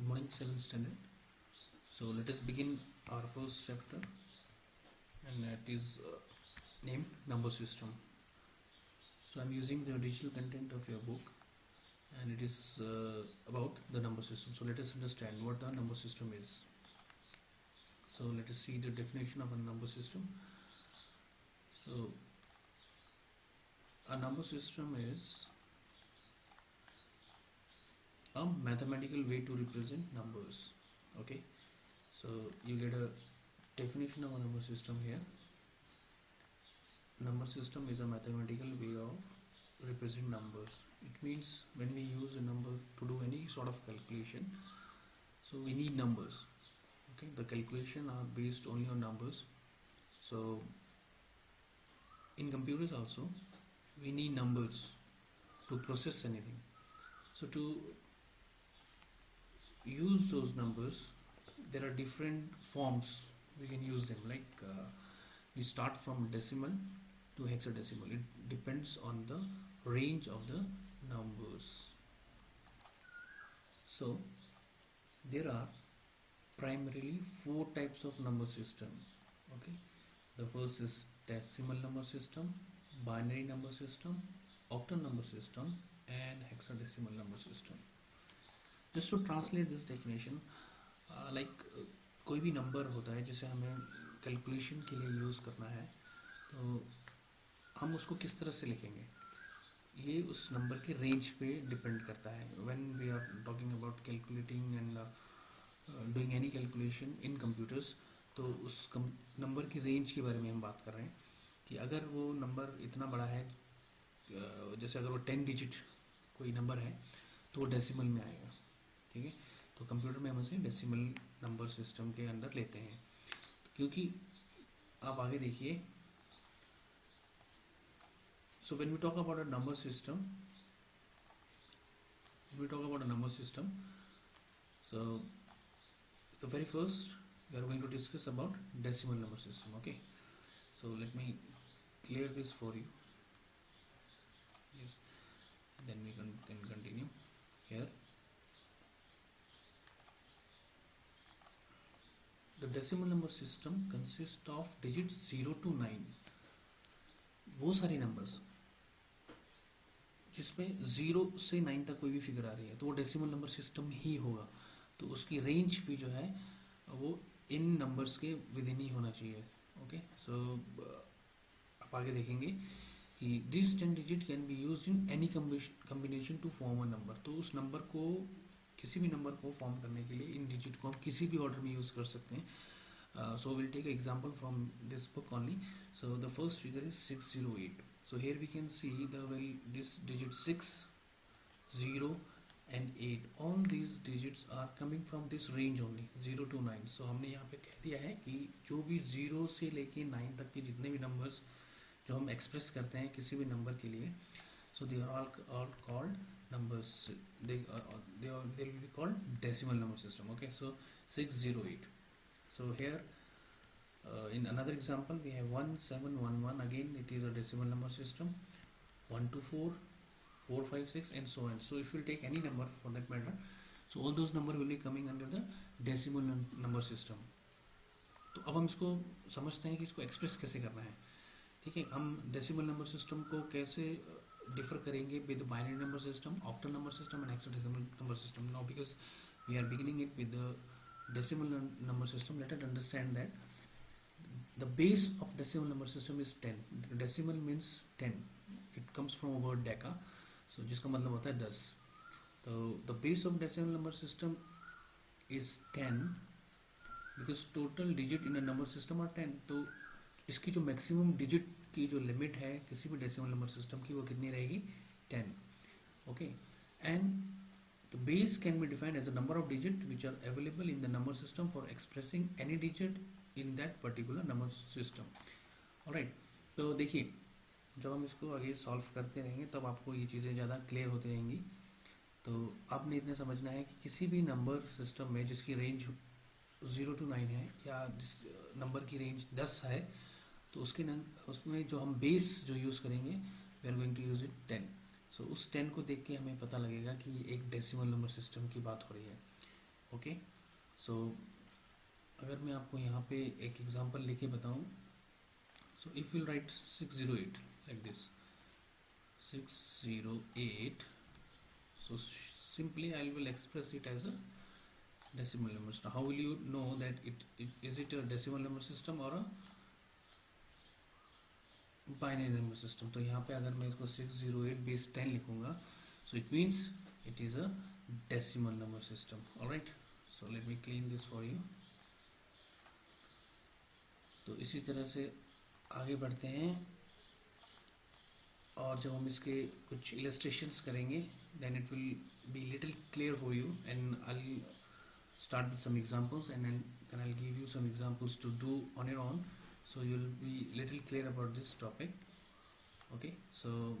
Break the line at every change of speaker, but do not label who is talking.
morning, 7th standard. So let us begin our first chapter, and it is named number system. So I'm using the digital content of your book, and it is about the number system. So let us understand what a number system is. So let us see the definition of a number system. So a number system is a mathematical way to represent numbers. Okay, so you get a definition of a number system here. Number system is a mathematical way of represent numbers. It means when we use a number to do any sort of calculation, so we need numbers. Okay, the calculation are based only on numbers. So in computers also we need numbers to process anything. So to use those numbers, there are different forms we can use them. Like we start from decimal to hexadecimal. It depends on the range of the numbers. So there are primarily four types of number system. Okay, the first is decimal number system, binary number system, octal number system, and hexadecimal number system. Just to translate this definition, कोई भी number होता है जिसे हमें calculation के लिए use करना है, तो हम उसको किस तरह से लिखेंगे, ये उस नंबर के रेंज पे डिपेंड करता है. When we are talking about calculating and doing any calculation in computers, तो उस नंबर की रेंज के बारे में हम बात कर रहे हैं कि अगर वो नंबर इतना बड़ा है, जैसे अगर वो 10 डिजिट कोई नंबर है तो वो डेसिमल में आएगा. ठीक है, तो कंप्यूटर में हम उसे डेसिमल नंबर सिस्टम के अंदर लेते हैं. क्योंकि आप आगे देखिए, so when we talk about a number system, so the very first we are going to discuss about decimal number system. Okay, so let me clear this for you. Yes, then we can continue here. The decimal number system consists of digits 0 to 9. वो सारे numbers जिसमें 0 से 9 तक कोई भी figure आ रही है तो वो डेसिमल नंबर सिस्टम ही होगा. तो उसकी रेंज भी जो है वो इन नंबर्स के विद इन ही होना चाहिए. ओके, सो आप आगे देखेंगे कि this 10 digit can be used in any combination to form a number. तो उस नंबर को, किसी भी नंबर को फॉर्म करने के लिए इन डिजिट को हम किसी भी ऑर्डर में यूज़ कर सकते हैं. So we'll take an example from this book only. So the first figure is 608. So here we can see this digit 6, 0 and 8. All these digits are coming from this range only, 0 to 9. So हमने यहाँ पे कह दिया है कि जो भी 0 से लेके 9 तक के जितने भी नंबर्स जो हम एक्सप्रेस करते हैं किसी भी नंबर के लिए, so they are all called numbers. They will be called decimal number system. Okay, so 608. So here in another example we have 1711. Again it is a decimal number system. 124, 456 and so on. So if you take any number for that matter, so all those number will be coming under the decimal number system. तो अब हम इसको समझते हैं कि इसको express कैसे करना है. ठीक है, हम डेसिमल नंबर सिस्टम को कैसे डिफर करेंगे with binary number system, octal number system and hexadecimal number system. Now because we are beginning it with the decimal number system, let us understand that the base of decimal number system is 10. Decimal means 10. It comes from a word deca, so जिसका मतलब होता है 10. तो the base of decimal number system is 10 because total digit in a number system are 10. तो इसकी जो maximum digit की जो limit है किसी भी decimal number system की, वो कितनी रहेगी? 10. Okay, and the base can be defined as a number of digits which are available in the number system for expressing any digit in that particular number system. Alright, तो देखिए जब हम इसको आगे सॉल्व करते रहेंगे तब आपको ये चीज़ें ज़्यादा क्लियर होती रहेंगी. तो आपने इतना समझना है कि किसी भी नंबर सिस्टम में जिसकी रेंज 0 to 9 है या जिस नंबर की रेंज 10 है, तो उसमें जो हम बेस जो यूज़ करेंगे we are going to use it 10. So उस 10 को देख के हमें पता लगेगा कि एक डेसिमल नंबर सिस्टम की बात हो रही है. ओके, सो अगर मैं आपको यहाँ पे एक एग्जांपल लेके बताऊँ, so if you right 608 like this 608, so simply I will express it as a decimal number system. How will you know that is it a decimal number system or a binary number system? तो यहाँ पे अगर मैं इसको 608 base 10 लिखूंगा, so it means it is a decimal number system. Alright, so let me clean this for you. तो इसी तरह से आगे बढ़ते हैं, और जब हम इसके कुछ इलस्ट्रेशंस करेंगे then it will be little clear for you, and I'll start with some examples, and then I'll give you some examples to do on your own, so you'll be little clear about this topic. Okay, so